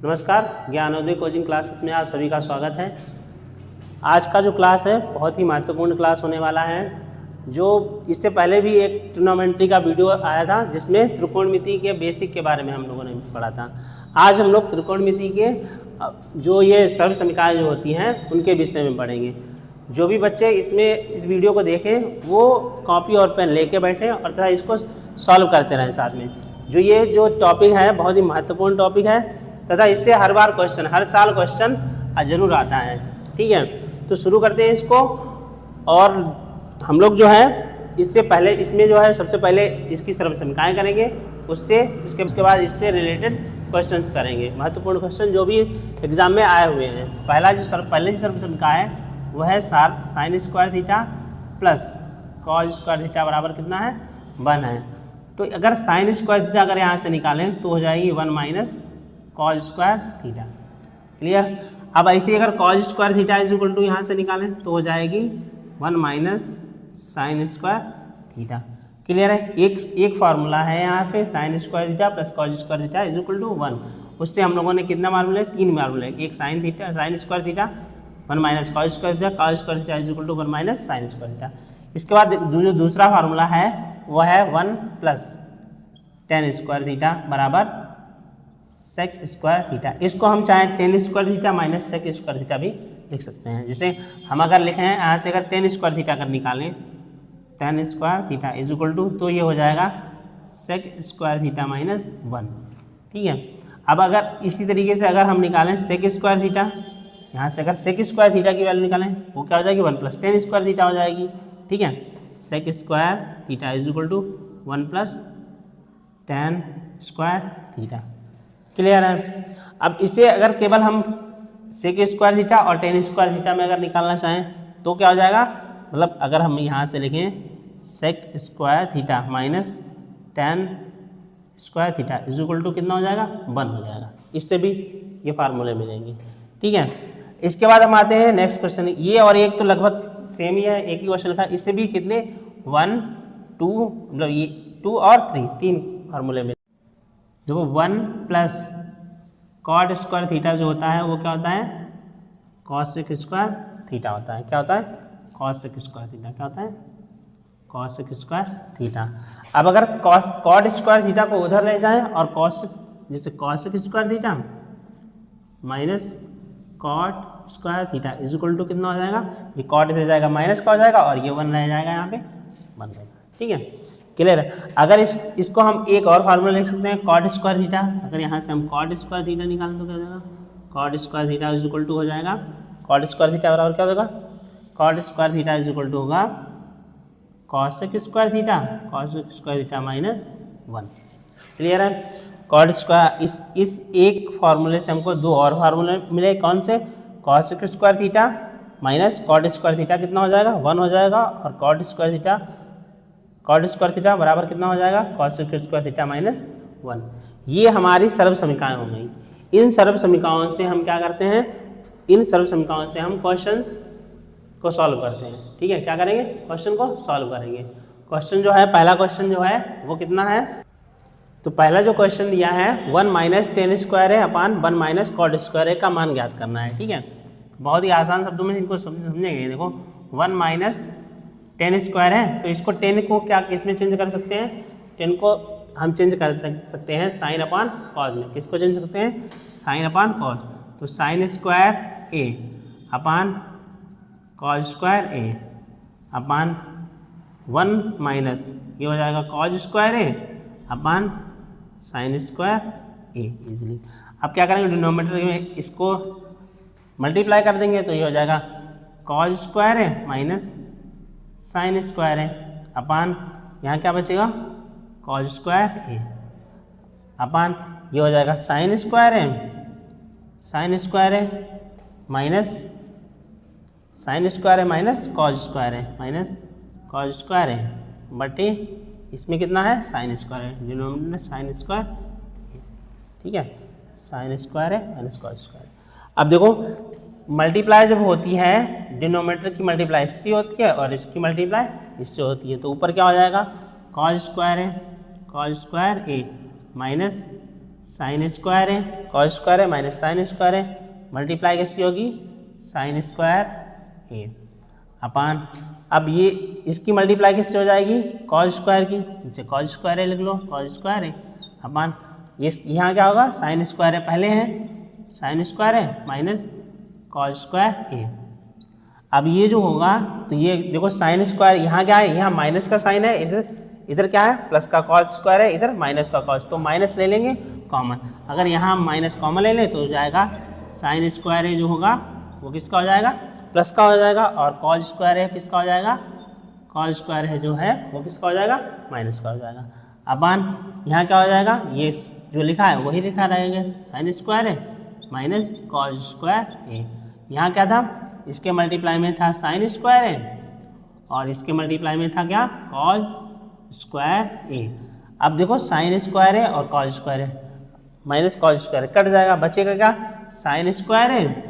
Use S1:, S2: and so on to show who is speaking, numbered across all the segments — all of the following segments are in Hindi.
S1: नमस्कार, ज्ञानोदय कोचिंग क्लासेस में आप सभी का स्वागत है। आज का जो क्लास है बहुत ही महत्वपूर्ण क्लास होने वाला है। जो इससे पहले भी एक ट्रिग्नोमेट्री का वीडियो आया था जिसमें त्रिकोणमिति के बेसिक के बारे में हम लोगों ने पढ़ा था। आज हम लोग त्रिकोणमिति के जो ये सर्व समीकरण जो होती हैं उनके विषय में पढ़ेंगे। जो भी बच्चे इस वीडियो को देखें वो कॉपी और पेन लेके बैठें और तथा इसको सॉल्व करते रहें साथ में। जो टॉपिक है बहुत ही महत्वपूर्ण टॉपिक है तथा इससे हर साल क्वेश्चन जरूर आता है। ठीक है, तो शुरू करते हैं इसको। और हम लोग जो है इसमें जो है सबसे पहले इसकी सर्व समीकरण करेंगे, उसके बाद इससे रिलेटेड क्वेश्चंस करेंगे, महत्वपूर्ण क्वेश्चन जो भी एग्जाम में आए हुए हैं। पहली सर्व समीकरण है वो है sign square theta plus cos square theta बराबर कितना है 1 है। तो अगर साइन स्क्वायर थीटा अगर यहाँ से निकालें तो हो जाएगी 1 minus cos square theta. Clear. अब ऐसे अगर cos square theta is equal to यहाँ से निकालें तो हो जाएगी 1 minus sine square theta. Clear है। एक फार्मूला है यहाँ पे sine square theta plus cos square theta is equal to 1। उससे हम लोगों ने कितना मालूम है 3 मालूम है। एक sine square theta 1 minus cos square theta is equal to 1 minus sine square theta. इसके बाद जो दूसरा फार्मूला है वो है 1 प्लस टेन स्क्वायर थीटा बराबर सेक स्क्वायर थीटा। इसको हम चाहें tan square theta minus sec square theta भी लिख सकते हैं। जैसे हम अगर लिखें यहाँ से अगर टेन स्क्वायर थीटा अगर निकालें tan square theta is equal to तो ये हो जाएगा सेक स्क्वायर थीटा माइनस 1। ठीक है। अब अगर इसी तरीके से अगर हम निकालें सेक स्क्वायर थीटा, यहाँ से अगर सेक स्क्वायर थीटा की वैल्यू निकालें वो क्या हो जाएगी 1 प्लस टेन स्क्वायर थीटा हो जाएगी। ठीक है। Sec square theta is equal to 1 plus tan square theta. Clear है। अब इसे अगर केवल हम सेक स्क्वायर थीटा और टेन स्क्वायर थीटा में अगर निकालना चाहें तो क्या हो जाएगा, मतलब अगर हम यहाँ से लिखें sec square theta minus tan square theta is equal to कितना हो जाएगा 1 हो जाएगा। इससे भी ये फार्मूले मिलेंगे। ठीक है। इसके बाद हम आते हैं नेक्स्ट क्वेश्चन। ये और एक तो लगभग सेम ही है, एक ही क्वेश्चन था। इससे भी कितने 1 2 मतलब ये 2 और 3 फार्मूले में। देखो 1 प्लस कॉट स्क्वायर थीटा जो होता है वो क्या होता है कॉसेक स्क्वायर थीटा होता है। क्या होता है कॉसेक स्क्वायर थीटा। क्या होता है कॉसेक स्क्वायर थीटा। अब अगर कॉट स्क्वायर थीटा को उधर ले जाएं और जैसे cosec square theta minus cot square theta is equal to कितना हो जाएगा, ये कॉट इधर जाएगा माइनस का हो जाएगा और ये 1 रह जाएगा यहाँ पे 1 रहेगा। ठीक है। क्लियर है। अगर इसको हम एक और फार्मूला लिख सकते हैं कॉट स्क्वायर थीटा। अगर यहाँ से हम कॉट स्क्वायर थीटा निकालें तो क्या हो जाएगा cot square theta is equal to हो जाएगा कॉट स्क्वायर थीटा बराबर क्या होगा cot square theta is equal to होगा cosec square theta minus 1। Clear है। कॉट स्क्वायर इस एक फार्मूले से हमको 2 और फार्मूले मिले। कौन से cosec square theta minus cot square theta कितना हो जाएगा 1 हो जाएगा और कॉट स्क्वायर थीटा बराबर कितना हो जाएगा कॉसेक स्क्वायर थीटा माइनस 1। ये हमारी सर्व समीकरण हो गई। इन सर्व समीकरणों से हम क्या करते हैं, इन सर्व समीकरणों से हम क्वेश्चंस को सॉल्व करते हैं। ठीक है। क्या करेंगे क्वेश्चन को सॉल्व करेंगे। क्वेश्चन जो है पहला क्वेश्चन जो है वो कितना है, तो पहला जो क्वेश्चन दिया है 1 माइनस टेन स्क्वायर है अपान 1 माइनस कॉट स्क्वायर है का मान ज्ञात करना है। ठीक है। बहुत ही आसान शब्दों में इनको समझेंगे। देखो 1 माइनस टेन स्क्वायर है तो इसको 10 को क्या किसमें चेंज कर सकते हैं, 10 को हम चेंज कर सकते हैं साइन अपान कॉस में। किसको चेंज सकते हैं साइन अपान कॉस। तो साइन स्क्वायर ए अपान कॉस स्क्वायर ए अपान 1 माइनस ये हो जाएगा कॉस स्क्वायर ए अपान साइन स्क्वायर ए इजली। अब क्या करेंगे डिनोमिनेटर में इसको मल्टीप्लाई कर देंगे तो ये हो जाएगा कॉस स्क्वायर है माइनस साइन स्क्वायर है अपान यहाँ क्या बचेगा कॉस स्क्वायर ए अपान ये हो जाएगा साइन स्क्वायर है माइनस साइन स्क्वायर है माइनस कॉस स्क्वायर है माइनस कॉस स्क्वायर है बटे इसमें कितना है साइन स्क्वायर है, डिनोमिनेटर साइन स्क्वायर। ठीक है। साइन स्क्वायर है माइनस कॉस स्क्वायर। अब देखो मल्टीप्लाई जब होती है डिनोमिनेटर की मल्टीप्लाई इससे होती है और इसकी मल्टीप्लाई इससे होती है तो ऊपर क्या हो जाएगा कॉस स्क्वायर है कॉस स्क्वायर ए माइनस साइन स्क्वायर है, कॉस स्क्वायर है माइनस साइन स्क्वायर है, मल्टीप्लाई किसकी होगी साइन स्क्वायर ए अपान, अब ये इसकी मल्टीप्लाई किससे हो जाएगी कॉस स्क्वायर की, नीचे कॉस स्क्वायर है लिख लो, कॉस स्क्वायर है अपान ये यहाँ क्या होगा साइन स्क्वायर है, पहले है साइन स्क्वायर है माइनस कॉस स्क्वायर ए। अब ये जो होगा तो ये देखो साइन स्क्वायर यहाँ क्या है, यहाँ माइनस का साइन है, इधर क्या है प्लस का कॉस स्क्वायर है, इधर माइनस का कॉस, तो माइनस ले लेंगे कॉमन, अगर यहाँ माइनस कॉमन ले लें तो हो जाएगा साइन स्क्वायर है जो होगा वो किसका हो जाएगा प्लस का हो जाएगा, और कॉस स्क्वायर है किसका हो जाएगा कॉस स्क्वायर है जो है वो किसका हो जाएगा माइनस का हो जाएगा। अपान यहाँ क्या हो जाएगा ये जो लिखा है वही लिखा रहेगा, साइन स्क्वायर है माइनस कॉस स्क्वायर ए। यहाँ क्या था इसके मल्टीप्लाई में था साइन स्क्वायर है और इसके मल्टीप्लाई में था क्या कॉस स्क्वायर ए। अब देखो साइन स्क्वायर है और कॉस स्क्वायर है माइनस कॉस स्क्वायर कट जाएगा, बचेगा क्या साइन स्क्वायर है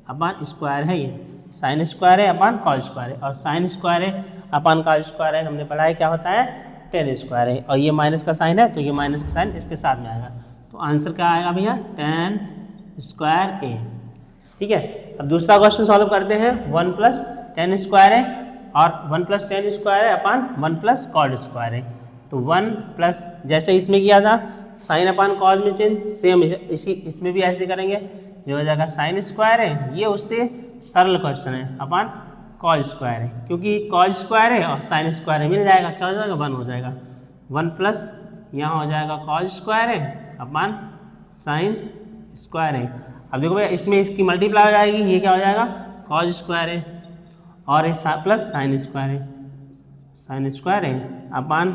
S1: अपन स्क्वायर है, ये साइन स्क्वायर है अपन कॉस स्क्वायर है, और साइन स्क्वायर है अपन कॉस स्क्वायर है हमने पढ़ा है क्या होता है टेन स्क्वायर है, और ये माइनस का साइन है तो ये माइनस का साइन इसके साथ में आएगा, तो आंसर क्या आएगा भैया टेन स्क्वायर ए। ठीक है, अब दूसरा क्वेश्चन सॉल्व करते हैं, 1 प्लस टेन स्क्वायर है और 1 प्लस टेन स्क्वायर है अपन 1 प्लस कॉड स्क्वायर है, तो 1 प्लस जैसे इसमें किया था साइन अपान कॉज में चेंज, सेम इसी इसमें भी ऐसे करेंगे, ये हो जाएगा साइन स्क्वायर है, ये उससे सरल क्वेश्चन है अपान कॉज स्क्वायर है, क्योंकि कॉज स्क्वायर है और साइन स्क्वायर है मिल जाएगा, क्या हो जाएगा 1 हो जाएगा, 1 प्लस यहाँ हो जाएगा कॉज स्क्वायर है अपान साइन स्क्वायर है। अब देखो भैया इसमें इसकी मल्टीप्लाई हो जाएगी, ये क्या हो जाएगा कॉज स्क्वायर है और इस प्लस साइन स्क्वायर है, साइन स्क्वायर है अपान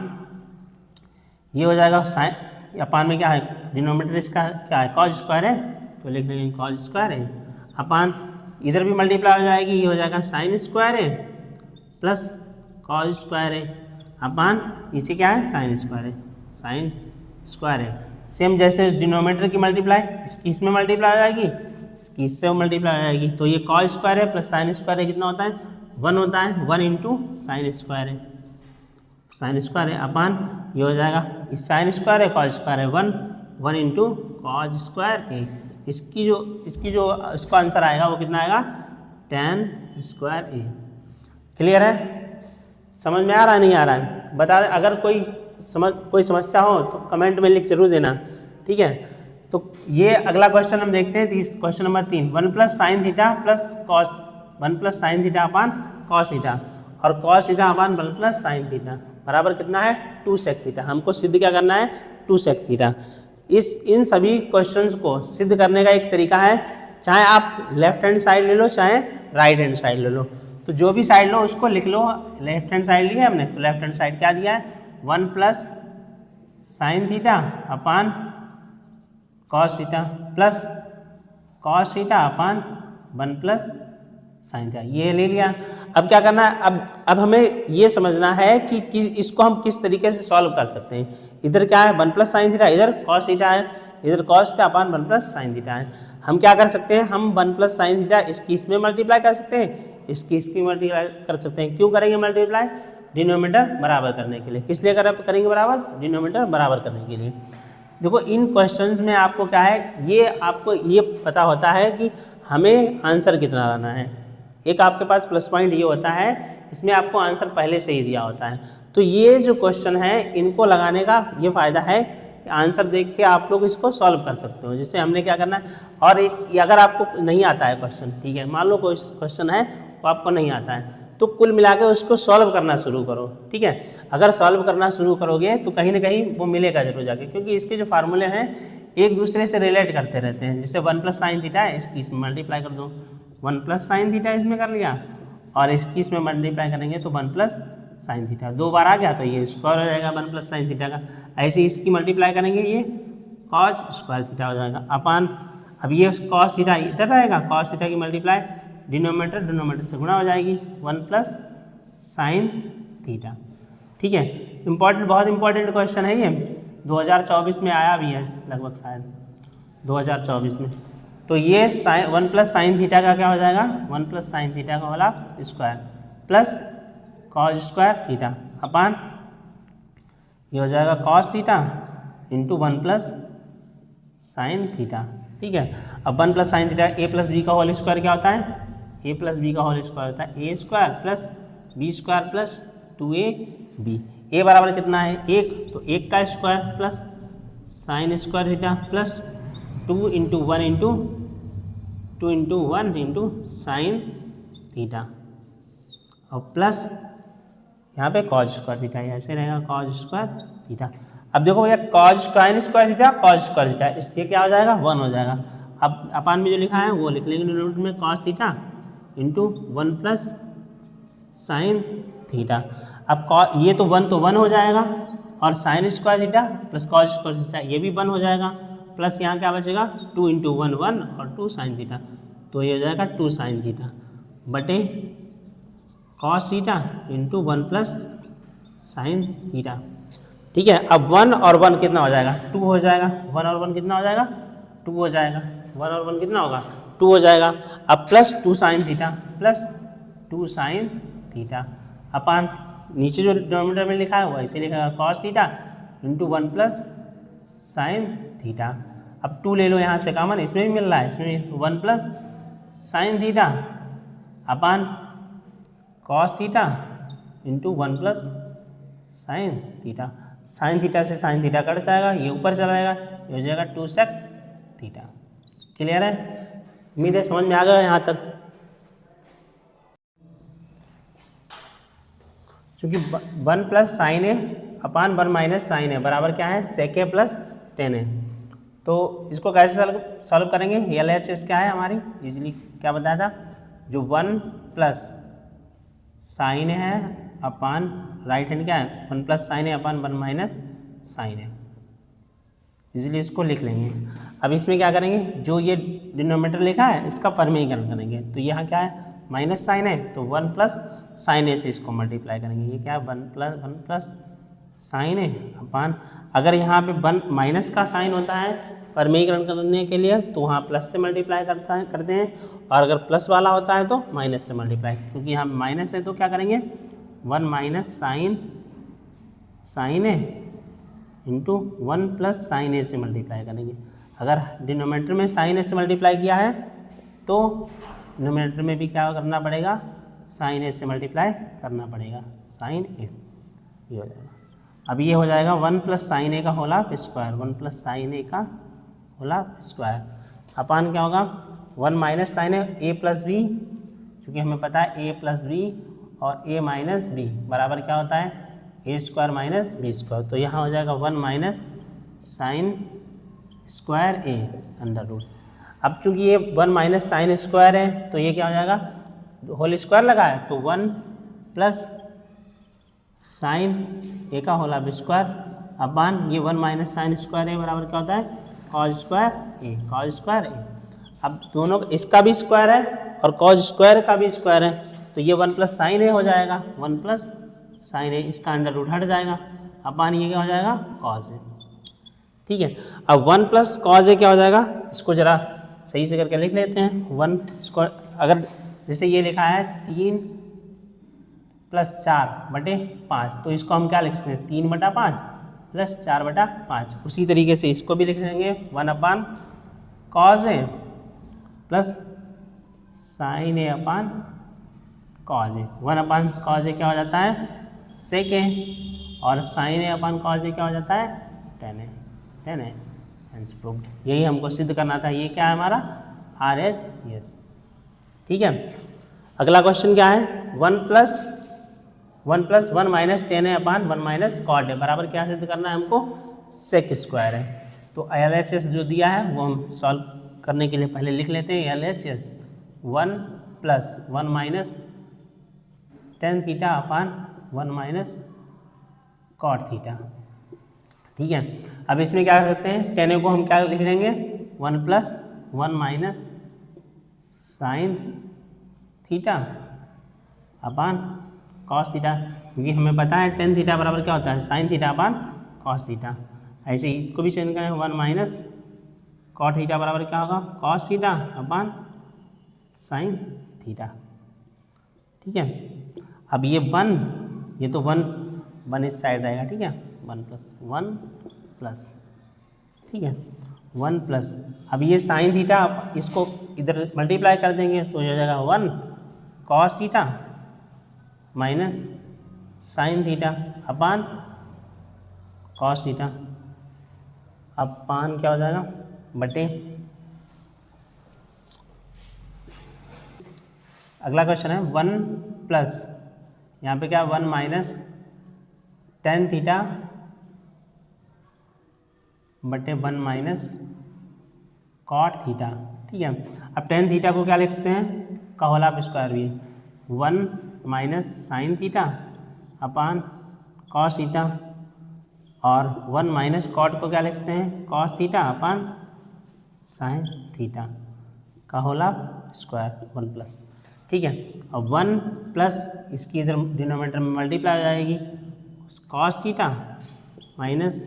S1: ये हो जाएगा साइन अपान में क्या है डिनोमिनेटर इसका क्या है कॉज स्क्वायर है, तो लिख लेंगे कॉज स्क्वायर है अपान इधर भी मल्टीप्लाई हो जाएगी, ये हो जाएगा साइन स्क्वायर है प्लस कॉज स्क्वायर है अपान नीचे क्या है साइन स्क्वायर है, साइन स्क्वायर है। सेम जैसे डिनोमिनेटर की मल्टीप्लाई इसकी इसमें मल्टीप्लाई हो जाएगी, इसकी इससे मल्टीप्लाई हो जाएगी, तो ये कॉज स्क्वायर है प्लस साइन स्क्वायर है कितना होता है 1 होता है, 1 इंटू साइन स्क्वायर है, साइन स्क्वायर है अपान ये हो जाएगा इस साइन स्क्वायर है कॉज स्क्वायर है 1 इंटू कॉज स्क्वायर है, इसकी जो इसका आंसर आएगा वो कितना आएगा टेन स्क्वायर ए। क्लियर है, समझ में आ रहा है नहीं आ रहा है बता, अगर कोई समस्या हो तो कमेंट में लिख जरूर देना। ठीक है, तो ये अगला क्वेश्चन हम देखते हैं, question number 3, 1 plus sine theta plus cos 1 plus sine theta upon cos theta और cos theta upon 1 plus sine theta बराबर कितना है 2 सेक थीटा। हमको सिद्ध क्या करना है 2 सेक थीटा। इन सभी क्वेश्चंस को सिद्ध करने का एक तरीका है, चाहे आप लेफ्ट हैंड साइड ले लो चाहे राइट हैंड साइड ले लो, तो जो भी साइड लो उसको लिख लो, लेफ्ट हैंड साइड लिया हमने तो लेफ्ट हैंड साइड क्या दिया है 1 plus sine theta upon cos theta plus cos theta upon 1 plus sine theta, ये ले लिया। अब क्या करना है, अब हमें ये समझना है कि इसको हम किस तरीके से सॉल्व कर सकते हैं। इधर क्या है 1 प्लस साइन थीटा, इधर कॉस थीटा है, इधर cos theta upon 1 plus sine theta है। हम क्या कर सकते हैं, हम 1 प्लस साइन थीटा इसकी इसमें मल्टीप्लाई कर सकते हैं, इसकी मल्टीप्लाई कर सकते हैं। क्यों करेंगे मल्टीप्लाई, डिनोमिनेटर बराबर करने के लिए। किस लिए करेंगे बराबर, डिनोमिनेटर बराबर करने के लिए। देखो इन क्वेश्चंस में आपको क्या है, ये आपको ये पता होता है कि हमें आंसर कितना लाना है। एक आपके पास प्लस पॉइंट ये होता है, इसमें आपको आंसर पहले से ही दिया होता है। तो ये जो क्वेश्चन है इनको लगाने का ये फ़ायदा है कि आंसर देख के आप लोग इसको सॉल्व कर सकते हो। जैसे हमने क्या करना है, और अगर आपको नहीं आता है क्वेश्चन, ठीक है, मान लो कोई क्वेश्चन है वो आपको नहीं आता है, तो कुल मिला के उसको सॉल्व करना शुरू करो। ठीक है, अगर सॉल्व करना शुरू करोगे तो कहीं ना कहीं वो मिलेगा जरूर जाके, क्योंकि इसके जो फार्मूले हैं एक दूसरे से रिलेट करते रहते हैं। जैसे 1 प्लस साइन थीटा है, इसकी इसमें मल्टीप्लाई कर दो, 1 प्लस साइन थीटा इसमें कर लिया, और इसकी इसमें मल्टीप्लाई करेंगे तो 1 प्लस साइन थीटा 2 बार आ गया तो ये स्क्वायर हो जाएगा 1 प्लस साइन थीटा का। ऐसे इसकी मल्टीप्लाई करेंगे ये कॉज स्क्वायर थीटा हो जाएगा अपान, अब ये कॉस थीटा इधर रहेगा, कॉस थीटा की मल्टीप्लाई डिनोमिनेटर से गुणा हो जाएगी 1 प्लस साइन थीटा। ठीक है, बहुत इंपॉर्टेंट क्वेश्चन है ये, 2024 में आया भी है लगभग, शायद 2024 में। तो ये 1 प्लस साइन थीटा का क्या हो जाएगा, 1 प्लस साइन थीटा का वाला square plus cos square theta upon ये हो जाएगा cos theta into 1 plus sine theta. ठीक है, अब 1 plus sine theta A plus B का होल स्क्वायर क्या होता है, ए प्लस बी का होल स्क्वायर होता है A square plus B square plus 2ab। A बराबर कितना है 1, तो 1 का square plus sine square theta plus 2 into 1 into 2 into 1 into sine theta और प्लस यहाँ पे कॉज स्क्वायर थीटा, ऐसे रहेगा कॉज स्क्वायर थीटा। अब देखो भैया cause sign square theta cos square theta, इसलिए क्या हो जाएगा 1 हो जाएगा। अब अपान में जो लिखा है वो लिख लेंगे डिनोमिनेटर में cos theta into 1 plus sine theta. अब ये तो 1 हो जाएगा और sign square theta plus cos square theta ये भी 1 हो जाएगा, प्लस यहाँ क्या बचेगा 2 इंटू 1 1 और 2 साइन थीटा, तो ये हो जाएगा 2 साइन थीटा बटे cos theta into 1 plus sine theta. ठीक है, अब 1 और 1 कितना हो जाएगा 2 हो जाएगा, 1 और 1 कितना हो जाएगा 2 हो जाएगा, 1 और 1 कितना होगा 2 हो जाएगा। अब plus 2 sine theta plus 2 sine theta अपान नीचे जो डिनोमिनेटर में लिखा है वो ऐसे लिखा है cos theta into 1 plus sine theta. अब 2 ले लो यहाँ से कॉमन, इसमें भी मिल रहा है, इसमें 1 plus sine theta upon cos theta into 1 plus sine theta. Sine theta से साइन थीटा कट जाएगा, ये ऊपर चला जाएगा, ये हो जाएगा 2 सेक थीटा। क्लियर है, उम्मीद है समझ में आ गया यहाँ तक। क्योंकि 1 प्लस साइन ए अपान 1 माइनस साइन ए बराबर क्या है सेक ए प्लस टेन ए। तो इसको कैसे सॉल्व करेंगे, एल एच एस क्या है हमारी इजीली क्या बताया था, जो 1 प्लस साइन है अपान राइट हैंड क्या है 1 प्लस साइन है अपान 1 माइनस साइन है, इजीली इसको लिख लेंगे। अब इसमें क्या करेंगे, जो ये डिनोमिनेटर लिखा है इसका परमीकरण करेंगे, तो यहाँ क्या है माइनस साइन है तो 1 प्लस साइन ए से इसको मल्टीप्लाई करेंगे, ये क्या है 1 प्लस साइन है अपान, अगर यहाँ पे 1 माइनस का साइन होता है परमीकरण करने के लिए तो वहाँ प्लस से मल्टीप्लाई करते हैं, और अगर प्लस वाला होता है तो माइनस से मल्टीप्लाई, क्योंकि यहाँ माइनस है तो क्या करेंगे 1 माइनस साइन ए इंटू 1 प्लस साइन ए से मल्टीप्लाई करेंगे। अगर डिनोमिनेटर में साइन ए से मल्टीप्लाई किया है तो डिनोमिनेटर में भी क्या करना पड़ेगा साइन ए से मल्टीप्लाई करना पड़ेगा, साइन ए ये हो जाएगा। अब ये हो जाएगा 1 प्लस साइन ए का whole of square, 1 plus sine A का होल ऑफ स्क्वायर अपान क्या होगा 1 minus sine A plus B, क्योंकि हमें पता है ए प्लस बी और ए माइनस बी बराबर क्या होता है A square minus B square, तो यहाँ हो जाएगा 1 minus sine square A under root. अब चूंकि ये 1 माइनस साइन स्क्वायर है तो ये क्या हो जाएगा होल स्क्वायर लगा है तो 1 प्लस साइन ए का होल ऑफ स्क्वायर अपान ये 1 माइनस साइन स्क्वायर ए बराबर क्या होता है कॉज स्क्वायर ए, कॉज स्क्वायर ए। अब दोनों इसका भी स्क्वायर है और कॉज स्क्वायर का भी स्क्वायर है, तो ये 1 प्लस साइन ए हो जाएगा, 1 प्लस साइन ए, इसका अंडर रूट हट जाएगा अपान ये क्या हो जाएगा कॉज ए। ठीक है, अब 1 प्लस कॉज ए क्या हो जाएगा, इसको जरा सही से करके लिख लेते हैं। 1 स्क्वायर अगर जैसे ये लिखा है 3 प्लस 4 बटे 5, तो इसको हम क्या लिख सकते हैं 3 बटा 5 प्लस 4 बटा 5। उसी तरीके से इसको भी लिख लेंगे 1 अपान कॉज ए प्लस साइन ए अपान कॉज ए। 1 अपान कॉज ए क्या हो जाता है सेक ए और साइन ए अपान कॉज ए क्या हो जाता है टेन ए, टेन ए। हेंस प्रूव्ड, यही हमको सिद्ध करना था। ये क्या है हमारा आर एच एस। ठीक है, अगला क्वेश्चन क्या है 1 plus 1 minus tan A upon 1 minus cot A बराबर क्या सिद्ध करना है हमको सेक स्क्वायर है। तो एल एच एस जो दिया है वो हम सॉल्व करने के लिए पहले लिख लेते हैं L H S 1 plus 1 minus tan theta upon 1 minus cot theta. ठीक है, अब इसमें क्या कर सकते हैं टेन ए को हम क्या लिख लेंगे 1 plus 1 minus sign theta upon cos theta, क्योंकि हमें पता है टेन थीटा बराबर क्या होता है sign theta upon cos theta. ऐसे ही इसको भी चेंज करें 1 माइनस कॉट थीटा बराबर क्या होगा कॉस थीटा अपान साइन थीटा। ठीक है, अब ये 1 ये तो 1 इस साइड रहेगा। ठीक है, 1 प्लस 1 प्लस, ठीक है 1 प्लस, अब ये साइन थीटा इसको इधर मल्टीप्लाई कर देंगे तो ये हो जाएगा 1 cos theta minus sign theta upon cos theta अपान क्या हो जाएगा बटे। अगला क्वेश्चन है 1 प्लस, यहाँ पे क्या 1 माइनस टेन थीटा बटे 1 माइनस कॉट थीटा। ठीक है, अब टेन थीटा को क्या लिख सकते हैं का होल ऑफ स्क्वायर भी 1 minus sign theta upon cos theta, और 1 माइनस कॉट को क्या लिख सकते हैं कॉस थीटा अपान साइन थीटा का होल ऑफ स्क्वायर 1 प्लस। ठीक है, अब 1 प्लस इसकी इधर डिनोमिनेटर में मल्टीप्लाई हो जाएगी cos theta minus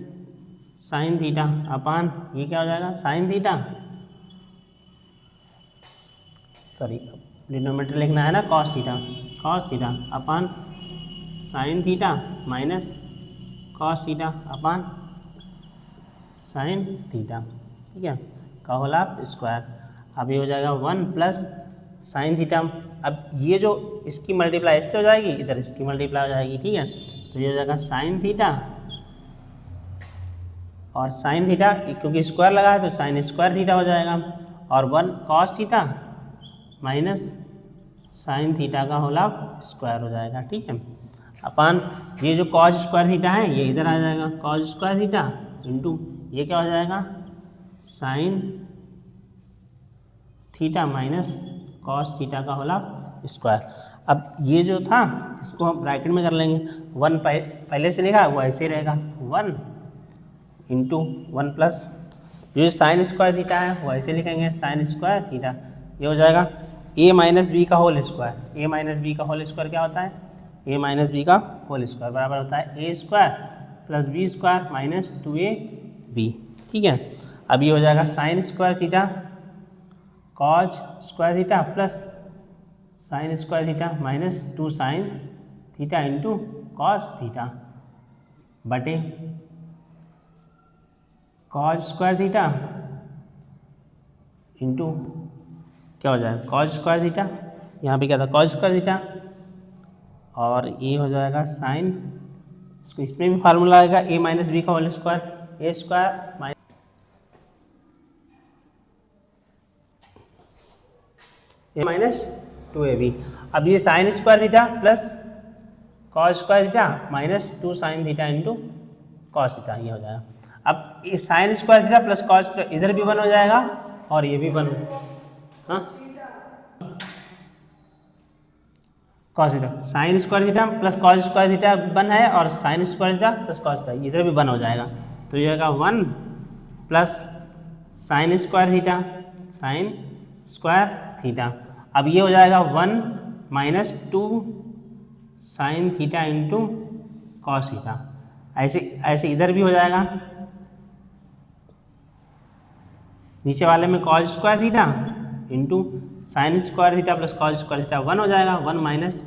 S1: sign theta upon ये क्या हो जाएगा साइन थीटा, सॉरी डिनोमिनेटर लिखना है ना कॉस थीटा अपान sine theta minus cos theta अपान साइन थीटा। ठीक है, का होल ऑफ स्क्वायर। अब ये हो जाएगा 1 प्लस साइन थीटा, अब ये जो इसकी मल्टीप्लाई इससे हो जाएगी, इधर इसकी मल्टीप्लाई हो जाएगी। ठीक है, तो ये हो जाएगा साइन थीटा और साइन थीटा, क्योंकि स्क्वायर लगा है तो साइन स्क्वायर थीटा हो जाएगा, और 1 cos theta minus sign theta का होल ऑफ स्क्वायर हो जाएगा। ठीक है, अपान ये जो कॉस स्क्वायर थीटा है ये इधर आ जाएगा कॉस स्क्वायर थीटा इंटू ये क्या हो जाएगा sine theta minus cos theta का होल ऑफ स्क्वायर। अब ये जो था इसको हम ब्रैकेट में कर लेंगे, 1 पहले से लिखा वो ऐसे ही रहेगा 1 इंटू 1 प्लस जो साइन स्क्वायर थीटा है वो ऐसे लिखेंगे साइन स्क्वायर थीटा, ये हो जाएगा a माइनस बी का whole square. a minus b का होल स्क्वायर क्या होता है a माइनस बी का होल स्क्वायर बराबर होता है a square plus B square minus 2ab। ठीक है, अब ये हो जाएगा sine square theta cos square theta plus sine square theta minus 2 sine theta into cos theta बटे कॉज स्क्वायर थीटा इंटू क्या हो जाएगा कॉज स्क्वायर थीटा, यहाँ पे क्या था कॉज स्क्वायर थीटा, और ये हो जाएगा साइन, इसको इसमें भी फार्मूला आएगा a माइनस बी का whole square a square minus 2ab। अब ये sine square theta plus cos square theta minus 2 sine theta into cos theta, ये हो जाएगा। अब ये sine square theta plus cos इधर भी 1 हो जाएगा और ये भी 1, हाँ cos theta sine square theta plus cos square theta 1 है और sign square theta plus cos theta इधर भी 1 हो जाएगा, तो ये होगा 1 plus sine square theta sine square theta. अब ये हो जाएगा 1 minus 2 sine theta into cos theta, ऐसे इधर भी हो जाएगा, नीचे वाले में cos square theta into sine square theta plus cos square theta 1 हो जाएगा, 1 minus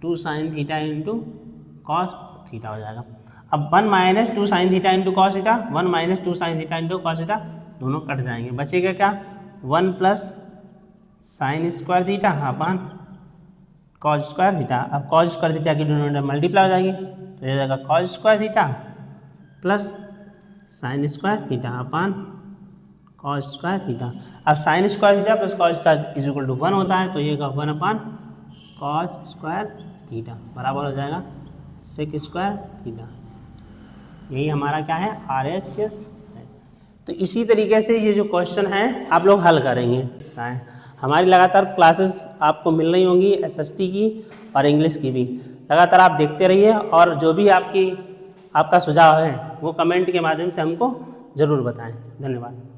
S1: 2 sine theta into cos theta हो जाएगा। अब 1 minus 2 sine theta into cos theta 1 minus 2 sine theta into cos theta दोनों कट जाएंगे, बचेगा क्या 1 plus sine square theta upon cos square theta. अब कॉस स्क्वायर थीटा की डिनोमिनेटर मल्टीप्लाई हो जाएगी तो ये जाएगा cos square theta plus sine square theta upon cos square theta. अब sign square theta plus cos theta is equal to 1 होता है, तो ये 1 अपान कॉस स्क्वायर थीटा बराबर हो जाएगा सेक स्क्वायर थीटा। यही हमारा क्या है RHS है। तो इसी तरीके से ये जो क्वेश्चन है आप लोग हल करेंगे। हमारी लगातार क्लासेस आपको मिल रही होंगी SST की और इंग्लिश की भी, लगातार आप देखते रहिए और जो भी आपका सुझाव है वो कमेंट के माध्यम से हमको ज़रूर बताएं। धन्यवाद।